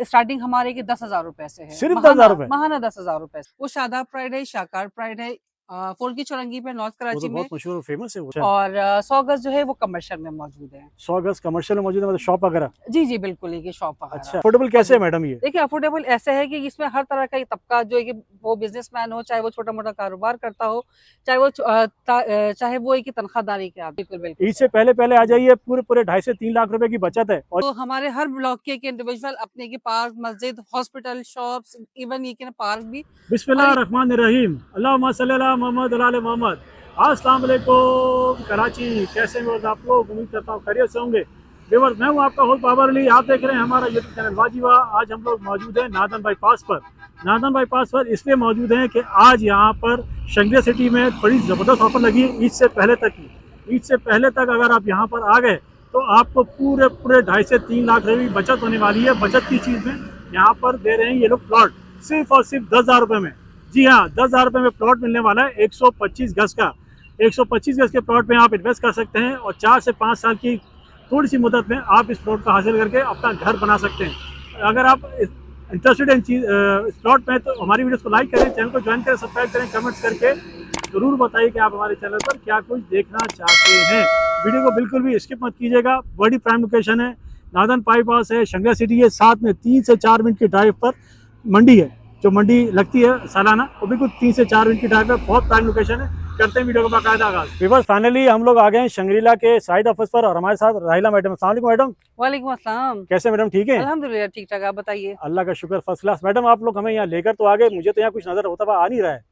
Starting हमारे के 10,000 रुपए से है। सिर्फ 10,000 रुपए? महाना 10,000 रुपए। वो शादाब प्राइड है, शाकार प्राइड है, फुल की चौरंगी पे नॉर्थ वो तो कराची में। बहुत मशहूर फेमस है वो। और 100 गज जो है वो कमर्शियल में मौजूद है। 100 गज कमर्शियल में मौजूद है, मतलब शॉप वगैरह? जी जी बिल्कुल, ये शॉप वगैरह। अच्छा, अफोर्डेबल कैसे है मैडम ये? देखिए अफोर्डेबल ऐसे है कि इसमें हर तरह का ये तबका जो है कि वो बिजनेसमैन हो, चाहे वो छोटा मोटा कारोबार करता हो, चाहे वो चाहे वो एक तनख्वाहदारी के आदमी। बिल्कुल बिल्कुल। ईद से पहले पहले आ जाइए, पूरे पूरे 2.5 से 3 लाख रुपए की बचत है। और तो हमारे हर ब्लॉक के इंडिविजुअल अपने के पार्क, मस्जिद, हॉस्पिटल, शॉप्स, इवन ये के पार्क भी। बिस्मिल्लाहिर्रहमानिर्रहीम, अल्लाहुम्मा सल्ली अला मोहम्मद व अला मोहम्मद। अस्सलाम वालेकुम कराची, कैसे हैं आप लोग? उम्मीद करता हूँ खैरियत से होंगे। व्यूअर्स, मैं हूँ आपका होस्ट बाबर अली, आप देख रहे हैं हमारा यूट्यूब चैनल वाजिबा। आज हम लोग मौजूद हैं नादन बाईपास पर। नादन बाईपास पर इसलिए मौजूद हैं कि आज यहाँ पर शंग्रिया सिटी में बड़ी ज़बरदस्त ऑफर लगी है ईद से पहले तक की। ईद से पहले तक अगर आप यहाँ पर आ गए तो आपको पूरे पूरे 2.5 से 3 लाख रुपए की बचत होने वाली है। बचत की चीज़ में यहाँ पर दे रहे हैं ये लोग प्लॉट सिर्फ और सिर्फ 10,000 रुपये में। जी हाँ, 10,000 रुपये में प्लॉट मिलने वाला है 125 गज का। 125 गज के प्लॉट में आप इन्वेस्ट कर सकते हैं और 4 से 5 साल की थोड़ी सी मुद्दत में आप इस प्लॉट को हासिल करके अपना घर बना सकते हैं। अगर आप इंटरेस्टेड इन चीज़ इस प्लॉट में तो हमारी वीडियोस को लाइक करें, चैनल को ज्वाइन करें, सब्सक्राइब करें, कमेंट्स करके ज़रूर बताइए कि आप हमारे चैनल पर क्या कुछ देखना चाहते हैं। वीडियो को बिल्कुल भी स्किप मत कीजिएगा। बड़ी प्राइम लोकेशन है, नादन बाईपास है, शंग्रिया सिटी है, साथ में 3 से 4 मिनट की ड्राइव पर मंडी है। जो मंडी लगती है सालाना, वो बिल्कुल 3 से 4 मिनट की ड्राइव पर बहुत प्राइम लोकेशन है। करते हैं वीडियो का बाकायदा आगाज। व्यूअर्स, फाइनली हम लोग आ गए हैं शंग्रीला के साइड ऑफिस पर और हमारे साथ राहिला मैडम। अस्सलाम वालेकुम मैडम। वालेकुम अस्सलाम। कैसे मैडम, ठीक है? अल्हम्दुलिल्लाह ठीक ठाक, आप बताइए। अल्लाह का शुक्र, फर्स्ट क्लास। मैडम, आप लोग हमें यहाँ लेकर तो आ गए, मुझे तो यहाँ कुछ नजर होता हुआ आ नहीं रहा है।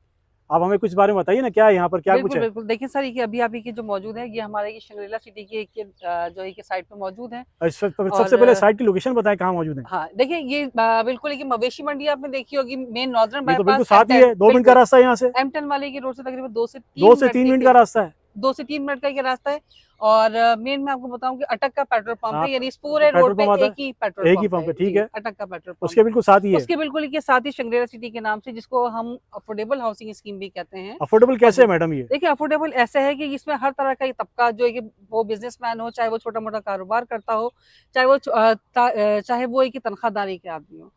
आप हमें कुछ बारे में बताइए ना, क्या है यहाँ पर, क्या कुछ है? बिल्कुल देखिए सर, ये अभी के जो मौजूद है, ये हमारे ये शंग्रीला सिटी की जो एक साइड पे मौजूद है। सबसे पहले साइट की लोकेशन बताएं, कहाँ मौजूद है? हाँ देखिए, ये बिल्कुल एक मवेशी मंडी आपने देखी होगी, मेन नॉर्दर्न तो बिल्कुल बाईपास साथ ही है, 2 मिनट का रास्ता है यहाँ से। एमटन वाले की रोड से तकरीबन 2 से 3 मिनट का रास्ता है। 2 से 3 मिनट का ये रास्ता है। और मेन मैं आपको बताऊं कि अटक का पेट्रोल पंप है, यानी इस पूरे रोड पे एक ही पेट्रोल पंप है। ठीक है, अटक का पेट्रोल पंप उसके बिल्कुल साथ ही है। उसके बिल्कुल के साथ ही शंग्रीला सिटी के नाम से, जिसको हम अफोर्डेबल हाउसिंग स्कीम भी कहते हैं। अफोर्डेबल कैसे है मैडम ये? देखिए अफोर्डेबल ऐसे है कि इसमें हर तरह का ये तबका जो है कि वो बिजनेसमैन हो, चाहे वो छोटा मोटा कारोबार करता हो, चाहे वो चाहे वो एक तनख्वाहदारी के आदमी हो,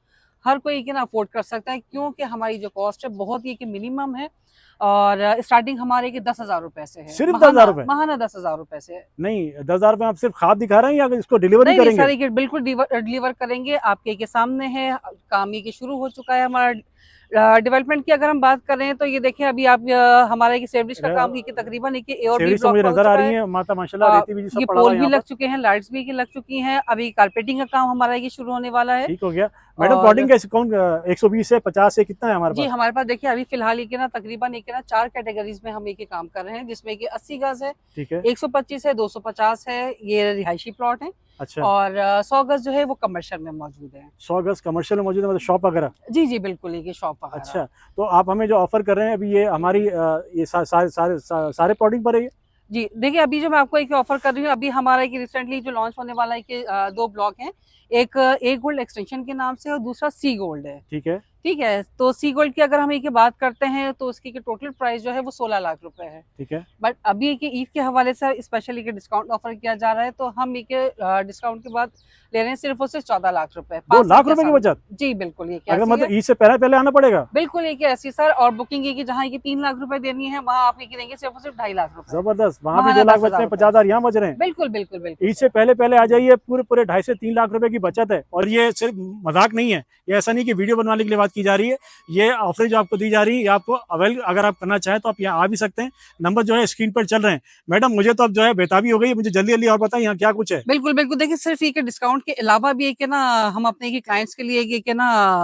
हर कोई ना अफोर्ड कर सकता है, क्योंकि हमारी जो कॉस्ट है बहुत ही मिनिमम है। और स्टार्टिंग हमारे के 10,000 रुपए से है। सिर्फ 10,000 रुपए? महाना 10,000 रुपए से। नहीं, 10,000 रुपए आप सिर्फ खाद दिखा रहे हैं या इसको डिलीवरी करेंगे? नहीं सर, बिल्कुल डिलीवर करेंगे, आपके के सामने है। काम ये शुरू हो चुका है हमारा। डेवलपमेंट की अगर हम बात कर रहे हैं तो ये देखिए, अभी आप हमारे सेवरेज का काम की तकरीबन ए और बी ब्लॉक मुझे नजर आ रही है माता, माशाल्लाह, रेती भी सब ये पड़ा हुआ पोल है भी यहाँ लग चुके हैं, लाइट्स भी लग चुकी हैं। अभी कारपेटिंग का काम हमारा ये शुरू होने वाला है। ठीक हो गया मैडम। प्लॉटिंग कैसे, कौन 120 से 50 से कितना है हमारे पास? जी हमारे पास देखिए अभी फिलहाल ये तकरीबन 4 कैटेगरीज में हम काम कर रहे हैं, जिसमें कि 80 गज है, ठीक है, 125 है, 250 है, ये रिहायशी प्लॉट है। अच्छा। और 100 गज जो है वो कमर्शियल में मौजूद है। 100 गज कमर्शियल में मौजूद है, मतलब शॉप वगैरह? जी जी बिल्कुल, ये शॉप वगैरह। अच्छा, तो आप हमें जो ऑफर कर रहे हैं अभी, ये हमारी ये सारे प्लॉटिंग पर है ये? जी देखिए, अभी जो मैं आपको ऑफर कर रही हूँ, अभी हमारा रिसेंटली जो लॉन्च होने वाला है कि 2 ब्लॉक हैं, एक गोल्ड एक्सटेंशन के नाम से और दूसरा सी गोल्ड है। ठीक है, ठीक है, तो सी गोल्ड की अगर हम बात करते हैं तो उसकी टोटल प्राइस जो है वो 16 लाख रुपए है। ठीक है, बट अभी ईद के हवाले से स्पेशली डिस्काउंट ऑफर किया जा रहा है, तो हम डिस्काउंट के बाद ले रहे हैं सिर्फ और सिर्फ 14 लाख रुपए। 2 लाख रुपए की बचत? जी बिल्कुल, ये अगर मतलब ईद से पहले पहले आना पड़ेगा? बिल्कुल ऐसी सर। और बुकिंग की जहाँ 3 लाख रुपए देनी है, वहाँ आप देंगे सिर्फ और सिर्फ 2.5 लाख रुपए। जबरदस्त, वहाँ भी 2 लाख बचते हैं, 50,000 यहाँ बच रहे हैं। बिल्कुल बिल्कुल बिल्कुल, ईद से पहले पहले आ जाइए, पूरे पूरे 2.5 से 3 लाख रुपए की बचत है। और ये सिर्फ मजाक नहीं है, ये ऐसा नहीं कि वीडियो बनवाने के लिए बात की जा रही है। ये ऑफर जो आपको दी जा रही है, आपको अवेल अगर आप करना चाहें तो आप यहाँ आ भी सकते हैं। नंबर जो है स्क्रीन पर चल रहे हैं। मैडम, मुझे तो अब जो है बेताबी हो गई है, मुझे जल्दी जल्दी और बताएं यहाँ क्या कुछ है। बिल्कुल बिल्कुल, देखिए सिर्फ डिस्काउंट के अलावा भी हम अपने क्लाइंट्स के लिए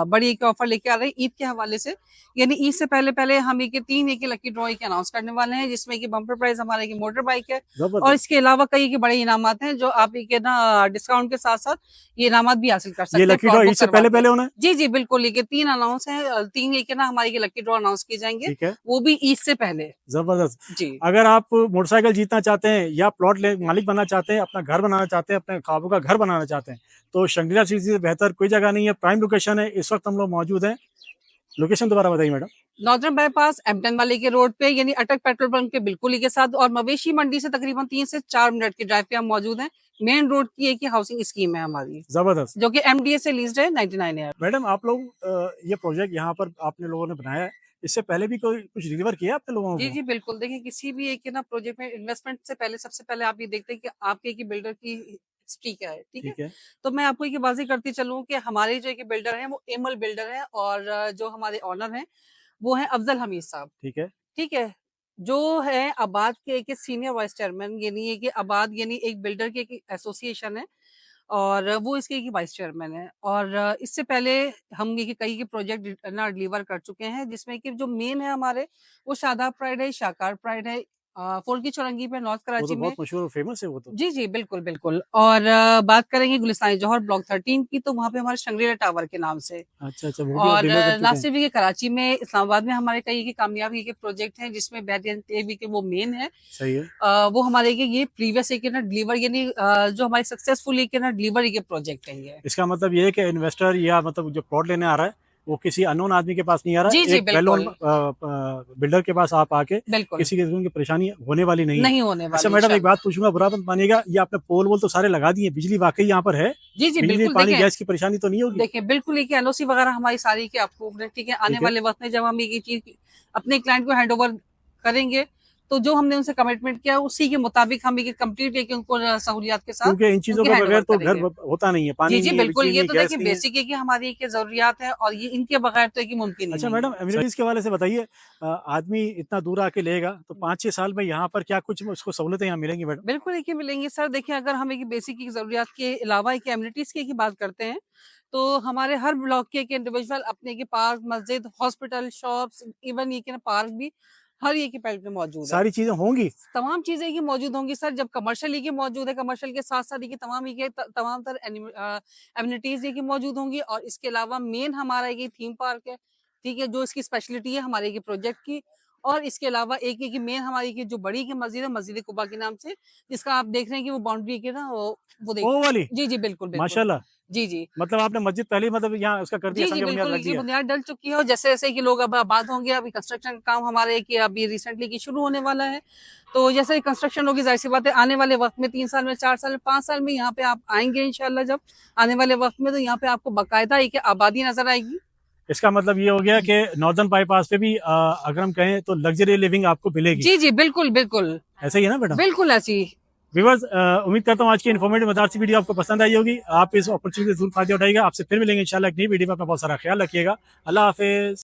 बड़ी ऑफर लेके आ रहे हैं ईद के हवाले से। यानी ईद से पहले पहले हम 3 लकी ड्रॉ अनाउंस करने वाले हैं, जिसमें बम्पर प्राइज हमारे मोटर बाइक है, और इसके अलावा कई बड़े इनामात हैं जो आप डिस्काउंट के साथ साथ ये इनामात भी हासिल कर सकते हैं। ये लकी ड्रॉ ईद से पहले पहले होना है? जी जी बिल्कुल, 3 अनाउंस है, 3 हमारे लकी ड्रॉ अनाउंस किए जाएंगे, वो भी ईद से पहले। जबरदस्त जी। अगर आप मोटरसाइकिल जीतना चाहते हैं या प्लॉट मालिक बनना चाहते हैं, अपना घर बनाना चाहते हैं, अपने ख्वाबों का घर बनाना चाहते हैं, तो शंग्रीला सिटी से बेहतर कोई जगह नहीं है। प्राइम लोकेशन है। इस वक्त हम लोग मौजूद हैं, लोकेशन दोबारा बताइए मैडम। नॉर्दर्न बाईपास एमटन वाले के रोड पे, यानी अटक पेट्रोल पंप के बिल्कुल ही के साथ, और मवेशी मंडी से तकरीबन 3 से 4 मिनट की ड्राइव पे हम मौजूद हैं। मेन रोड की एक ही हाउसिंग स्कीम है हमारी, जबरदस्त। जो कि एमडीए से लीज्ड है 99 ईयर। मैडम आप लोग ये प्रोजेक्ट यहाँ पर आपने लोगों ने बनाया है, इससे पहले भी कोई कुछ डिलीवर किया आपने लोगों जी, को? जी, बिल्कुल। देखिए किसी भी एक ना प्रोजेक्ट में इन्वेस्टमेंट से पहले सबसे पहले आप ये देखते हैं कि आपके एक बिल्डर की हिस्ट्री क्या है, ठीक है? ठीक है, तो मैं आपको एक वाज़ेह करती चलूँ कि हमारे जो एक बिल्डर हैं वो एमल बिल्डर हैं और जो हमारे ओनर हैं वो हैं अफ़ज़ल हमीद साहब, ठीक है, ठीक है? जो है अबाद के एक सीनियर वाइस चेयरमैन यानी है कि अबाद यानी एक बिल्डर की एक एसोसिएशन है और वो इसके की वाइस चेयरमैन है और इससे पहले हम ये कई के प्रोजेक्ट ना डिलीवर कर चुके हैं जिसमें कि जो मेन है हमारे वो शादाब प्राइड है, शाकार प्राइड है, फुल्की चौरंगी पे नॉर्थ वो तो कराची में। बहुत मशहूर और फेमस है वो तो। जी, जी, बिल्कुल, बिल्कुल और बात करेंगे गुलिस्तान जौहर ब्लॉक 13 की तो वहाँ पे हमारे शंग्रीला टावर के नाम से अच्छा, अच्छा वो भी आप और डिलीवर कर चुके हैं? नासिर भी के कराची में, इस्लामाबाद में हमारे कई के कामयाबी के प्रोजेक्ट हैं जिसमें बैरियन भी के वो मेन है। सही है। वो हमारे ये प्रीवियस एक ना डिलीवर यानी जो हमारे सक्सेसफुल एक ना डिलीवरी के प्रोजेक्ट हैं ये। इसका मतलब ये है कि इन्वेस्टर या मतलब जो प्लॉट लेने आ रहा है, वो किसी अननोन आदमी के पास नहीं आ रहा जी, है, जी, एक वेल नोन बिल्कुल, बिल्डर के पास आप आके बिल्कुल, किसी किस्म की परेशानी होने वाली नहीं है। नहीं होने अच्छा वाली मैडम एक इंशाल्लाह। बात पूछूँगा, बुरा मत मानिएगा, ये आपने पोल वोल तो सारे लगा दिए, बिजली वाक़ई यहाँ पर है? जी, जी, बिजली, बिल्कुल पानी, देखें गैस की परेशानी तो नहीं होगी? देखिए, बिल्कुल देखिए एनओसी वगैरह हमारी सारी की अप्रूव्ड है, ठीक है? आने ठीक है, वाले वक़्त में जब हम ये चीज़ अपने क्लाइंट को हैंडओवर करेंगे, तो जो हमने उनसे कमिटमेंट किया उसी के मुताबिक हम ये कंप्लीट है कि उनको सहूलियात के साथ क्योंकि इन चीज़ों उनके के बगैर हैंडओवर तो घर करेंगे। ब होता नहीं है, जी, पानी जी, नहीं है, बिल्कुल, बिजली नहीं ये है, तो गैस देखिए नहीं है। बेसिक है कि हमारी एक ज़रूरियात है और ये इनके बगैर तो ये मुमकिन ही अच्छा नहीं है। मैडम एमिनिटीज़ के हवाले से बताइए, आदमी इतना दूर आके लेगा, तो 5-6 साल में यहाँ पर क्या कुछ उसको सहूलतें यहाँ मिलेंगी मैडम? बिल्कुल देखिए मिलेंगी सर देखिए अगर हम एक बेसिक की ज़रूरियात के अलावा एक एमिनिटीज़ की बात करते हैं, तो हमारे हर ब्लॉक के एक इंडिविजुअल अपने के पार्क, मस्जिद, हॉस्पिटल, शॉप्स इवन ये कि पार्क भी हर एक के पेल्ट में मौजूद है। सारी चीज़ें होंगी? तमाम चीज़ें ये मौजूद होंगी सर जब कमर्शियल ये मौजूद है, कमर्शियल के साथ-साथ ये तमाम ये तमाम तर एमिनिटीज़ ये की मौजूद होंगी और इसके अलावा मेन हमारा ये थीम पार्क है, ठीक है? जो इसकी स्पेशलिटी है हमारे ये प्रोजेक्ट की और इसके अलावा एक ये कि मेन हमारी की जो बड़ी की मस्जिद है, मस्जिद कुबा के नाम से, जिसका आप देख रहे हैं कि वो बाउंड्री के ना वो देख वो वाली? जी, जी, बिल्कुल, बिल्कुल। माशाल्लाह! जी, जी। मतलब आपने मस्जिद पहले ही मतलब यहाँ उसका कर दिया, जी, जी, संग बुनियाद बिल्कुल, रख ये दिया। बुनियाद डल चुकी है और जैसे-जैसे कि लोग अब आबाद होंगे, अभी कंस्ट्रक्शन का काम हमारे कि अभी रिसेंटली की शुरू होने वाला है। तो जैसे ही कंस्ट्रक्शन होगी ज़ाहिर-सी बात है आने वाले वक़्त में 3 साल में, 4 साल में, 5 साल में यहाँ पे आप आएँगे इंशाअल्लाह जब आने वाले वक़्त में तो यहाँ पे आपको बाकायदा एक आबादी नज़र आएगी। इसका मतलब ये हो गया कि नॉर्दर्न बाईपास पे भी अगर हम कहें तो लग्ज़री लिविंग आपको मिलेगी। जी, जी, बिल्कुल, बिल्कुल। ऐसा ही है ना मैडम? बिल्कुल ऐसी व्यूअर्स उम्मीद करता हूँ आज की इन्फॉर्मेटिव मज़ेदार सी वीडियो आपको पसंद आई होगी। आप इस अपॉर्चुनिटी से ज़रूर फ़ायदा उठाइएगा। आपसे फिर मिलेंगे इंशाल्लाह एक नई वीडियो में। अपना बहुत सारा ख्याल रखिएगा। अल्लाह हाफ़िज़।